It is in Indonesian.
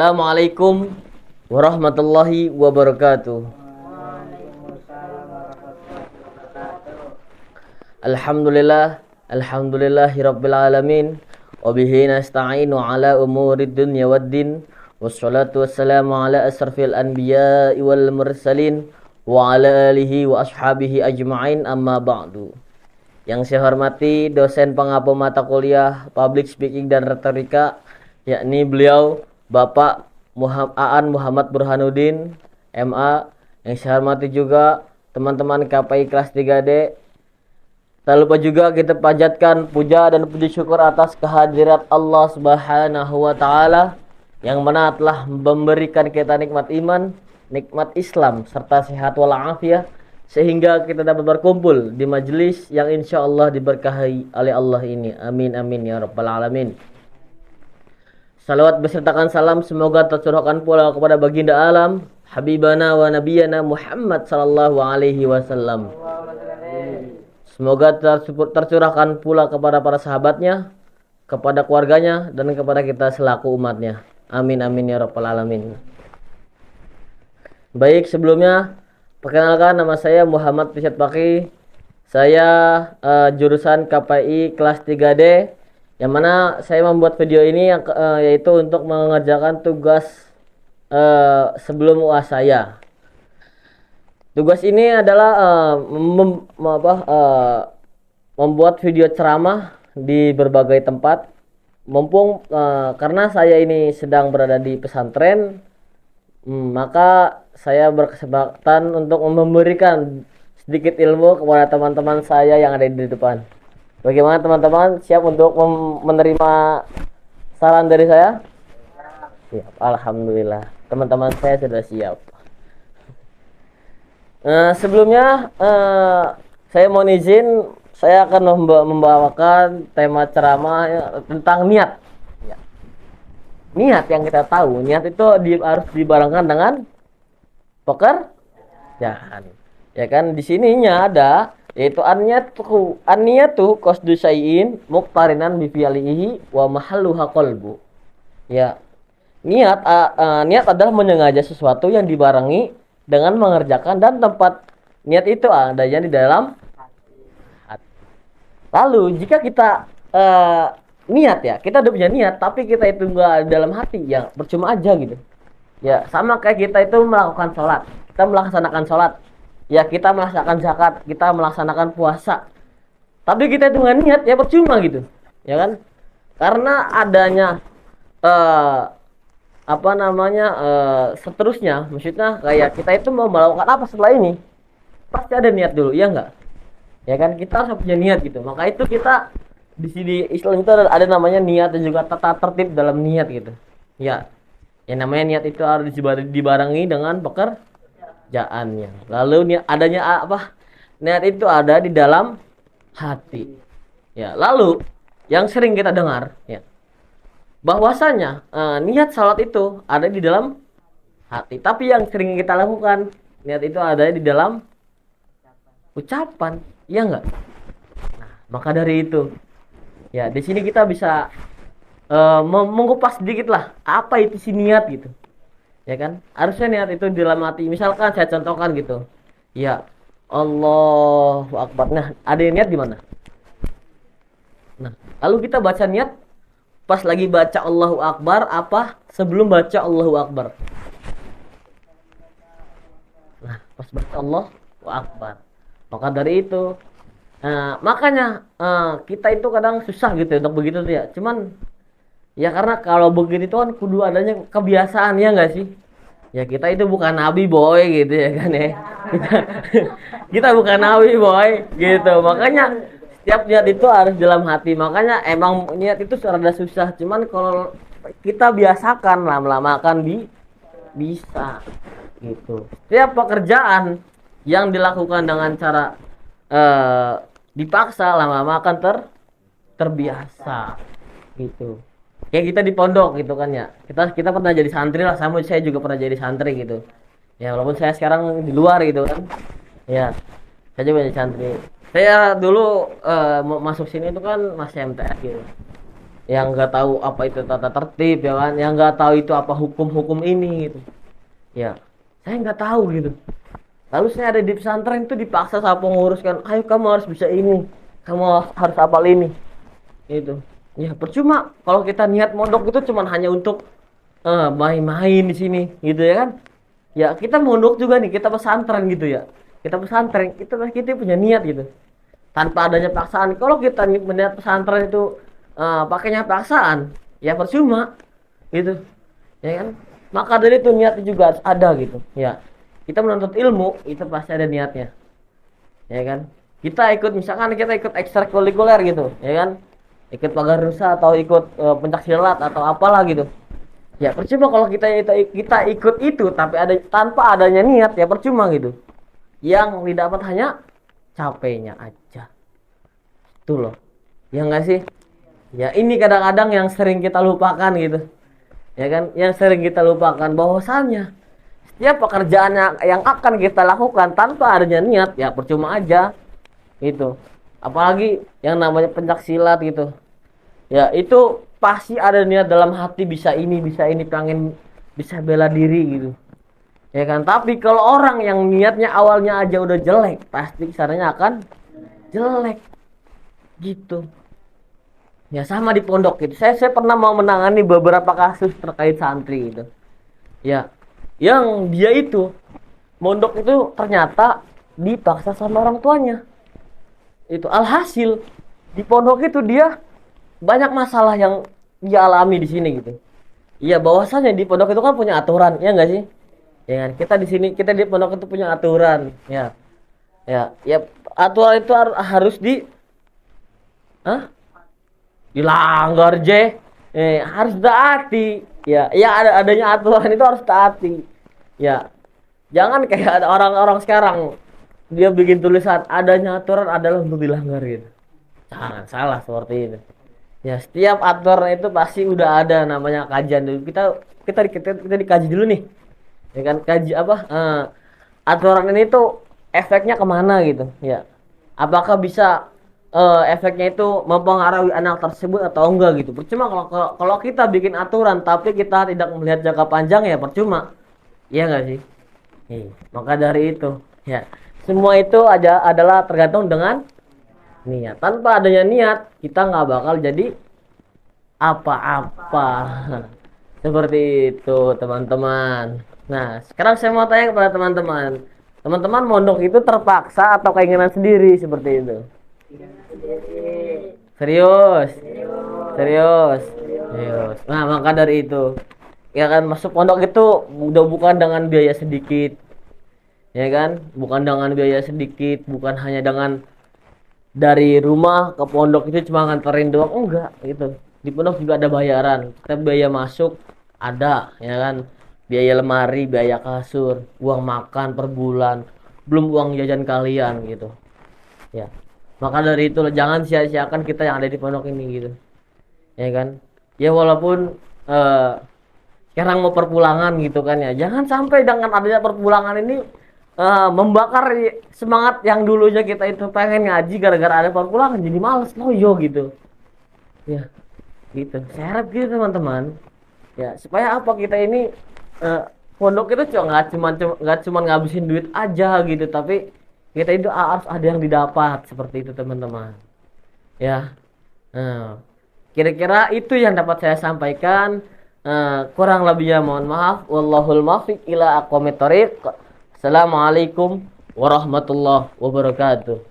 Assalamualaikum warahmatullahi wabarakatuh. Alhamdulillahirabbil alamin wa bihi nasta'inu ala umurid dunya waddin wassalatu wassalamu ala asrafil anbiya'i wal mursalin wa ala alihi wa ashabihi ajma'in, amma ba'du. Yang saya hormati dosen pengapu mata kuliah Public Speaking dan Retorika, yakni beliau Bapak Aan Muhammad Burhanuddin, MA. Yang saya hormati juga teman-teman KPI kelas 3D. Tak lupa juga kita panjatkan puja dan puji syukur atas kehadirat Allah Subhanahu wa taala yang mana telah memberikan kita nikmat iman, nikmat Islam serta sehat walafiat sehingga kita dapat berkumpul di majelis yang insya Allah diberkahi oleh Allah ini. Amin amin ya rabbal alamin. Salawat besertakan salam semoga tercurahkan pula kepada baginda alam Habibana wa Nabiyana Muhammad sallallahu alaihi wasallam. Semoga tercurahkan pula kepada para sahabatnya, kepada keluarganya, dan kepada kita selaku umatnya. Amin amin ya rabbal alamin. Baik, sebelumnya perkenalkan, nama saya Muhammad Rishad Paki. Saya jurusan KPI kelas 3D, yang mana saya membuat video ini yaitu untuk mengerjakan tugas sebelum UAS saya. Tugas ini adalah membuat video ceramah di berbagai tempat. Mumpung karena saya ini sedang berada di pesantren, maka saya berkesempatan untuk memberikan sedikit ilmu kepada teman-teman saya yang ada di depan. Bagaimana teman-teman, siap untuk menerima saran dari saya? Siap, alhamdulillah. Teman-teman saya sudah siap. Sebelumnya saya mohon izin, saya akan membawakan tema ceramah tentang niat. Niat yang kita tahu, niat itu harus dibarengkan dengan pekerjaan. Ya kan, di sininya ada yaitu an-niyatu qasdu syai'in muqtarinan bi fi'lihi wa mahalluha qalbu. Ya. Niat adalah menyengaja sesuatu yang dibarengi dengan mengerjakan, dan tempat niat itu adanya di dalam hati. Lalu jika kita niat, ya, kita udah punya niat tapi kita itu enggak dalam hati, ya percuma aja gitu. Ya, sama kayak kita itu melakukan sholat, kita melaksanakan sholat, ya kita melaksanakan zakat, kita melaksanakan puasa, tapi kita itu nggak niat, ya percuma gitu, ya kan? Karena adanya seterusnya, maksudnya kayak kita itu mau melakukan apa setelah ini, pasti ada niat dulu, ya enggak? Ya kan, kita harus punya niat gitu. Maka itu kita di sini Islam itu ada namanya niat dan juga tata tertib dalam niat gitu. Ya, yang namanya niat itu harus dibarengi dengan pekerjaannya. Lalu adanya apa? Niat itu ada di dalam hati. Ya, lalu yang sering kita dengar, ya, bahwasanya niat salat itu ada di dalam hati. Tapi yang sering kita lakukan, niat itu ada di dalam ucapan, ya enggak? Nah, maka dari itu, ya di sini kita bisa mengupas sedikit lah apa itu si niat gitu, ya kan? Harusnya niat itu di dalam hati. Misalkan saya contohkan gitu, ya Allahu Akbar. Nah, ada niat di mana? Nah, lalu kita baca niat pas lagi baca Allahu Akbar apa sebelum baca Allahu Akbar? Nah, pas baca Allahu Akbar. Maka dari itu, makanya kita itu kadang susah gitu untuk begitu tuh, ya. Cuman ya karena kalau begitu itu kan kudu adanya kebiasaan, ya enggak sih? Ya kita itu bukan nabi boy gitu, ya kan ya. Kita bukan nabi boy gitu. Makanya setiap niat itu harus dalam hati. Makanya emang niat itu rada susah. Cuman kalau kita biasakan, lama-lama akan bisa gitu. Setiap pekerjaan yang dilakukan dengan cara dipaksa, lama-lama akan terbiasa gitu. Kayak kita di pondok gitu kan, ya. Kita pernah jadi santri lah, saya juga pernah jadi santri gitu. Ya walaupun saya sekarang di luar gitu kan. Ya, saya juga jadi santri. Saya dulu masuk sini itu kan masih MTS gitu. yang nggak tahu apa itu tata tertib ya kan, yang nggak tahu itu apa hukum-hukum ini gitu. Ya, saya nggak tahu gitu. Lalu saya ada di pesantren itu dipaksa sama pengurus kan, ayo kamu harus bisa ini, kamu harus hafal ini, itu. Ya percuma kalau kita niat mondok itu cuman hanya untuk main-main di sini, gitu ya kan? Ya kita mondok juga nih, kita pesantren gitu ya. Kita pesantren, kita punya niat gitu. Tanpa adanya paksaan. Kalau kita melihat pesantren itu pakainya paksaan, ya percuma, gitu, ya kan? Maka dari itu niatnya juga harus ada gitu, ya. Kita menuntut ilmu itu pasti ada niatnya, ya kan? Kita ikut misalkan kita ikut ekstrakurikuler gitu, ya kan? Ikut pagar rusa atau ikut pencak silat atau apalah gitu. Ya percuma kalau kita ikut itu tapi ada tanpa adanya niat ya percuma gitu. Yang didapat hanya capeknya aja. Itu loh. Ya enggak sih? Ya ini kadang-kadang yang sering kita lupakan gitu. Ya kan? Yang sering kita lupakan bahwasannya setiap pekerjaan yang akan kita lakukan tanpa adanya niat ya percuma aja. Itu. Apalagi yang namanya pencak silat gitu. Ya itu pasti ada niat dalam hati bisa ini pengen bisa bela diri gitu. Ya kan? Tapi kalau orang yang niatnya awalnya aja udah jelek, pasti kesannya akan jelek gitu. Ya sama di pondok gitu. Saya pernah mau menangani beberapa kasus terkait santri gitu. Ya, yang dia itu mondok itu ternyata dipaksa sama orang tuanya. Itu alhasil di pondok itu dia banyak masalah yang dia alami di sini gitu. Iya, bahwasanya di pondok itu kan punya aturan, ya enggak sih? Ya kan? Kita di sini, kita di pondok itu punya aturan, ya. Ya, aturan itu harus Hah? Dilanggar, harus taati. Ya, adanya aturan itu harus taati. Ya, jangan kayak ada orang-orang sekarang dia bikin tulisan adanya aturan adalah untuk dilanggar gitu. Jangan salah seperti itu. Ya, setiap aturan itu pasti udah ada namanya kajian dulu. Kita dikaji dulu nih. Ya kan kaji apa? Aturan ini tuh efeknya kemana gitu, ya. Apakah bisa efeknya itu mempengaruhi anak tersebut atau enggak gitu. Percuma kalau kita bikin aturan tapi kita tidak melihat jangka panjang ya percuma. Iya enggak sih? Maka dari itu, ya. Semua itu adalah tergantung dengan niat. Tanpa adanya niat, kita nggak bakal jadi apa-apa. Seperti itu, teman-teman. Nah, sekarang saya mau tanya kepada teman-teman. Teman-teman mondok itu terpaksa atau keinginan sendiri seperti itu? Serius? Serius? Serius. Nah, maka dari itu, ya kan masuk pondok itu udah bukan dengan biaya sedikit. Ya kan? Bukan dengan biaya sedikit, bukan hanya dengan dari rumah ke pondok itu cuma nganterin doang, enggak gitu. Di pondok juga ada bayaran. Kita biaya masuk ada, ya kan, biaya lemari, biaya kasur, uang makan per bulan, belum uang jajan kalian gitu, ya. Maka dari itu jangan sia-siakan kita yang ada di pondok ini gitu, ya kan. Ya walaupun sekarang mau perpulangan gitu kan, ya jangan sampai dengan adanya perpulangan ini membakar semangat yang dulunya kita itu pengen ngaji, gara-gara ada perpulangan jadi males loyo gitu, ya. Gitu saya harap gitu teman-teman, ya, supaya apa kita ini pondok itu nggak cuma ngabisin duit aja gitu, tapi kita itu harus ada yang didapat seperti itu teman-teman, ya. Nah, kira-kira itu yang dapat saya sampaikan. Kurang lebihnya mohon maaf. Wallahul muwaffiq ila aqwamit thoriq. Assalamualaikum warahmatullahi wabarakatuh.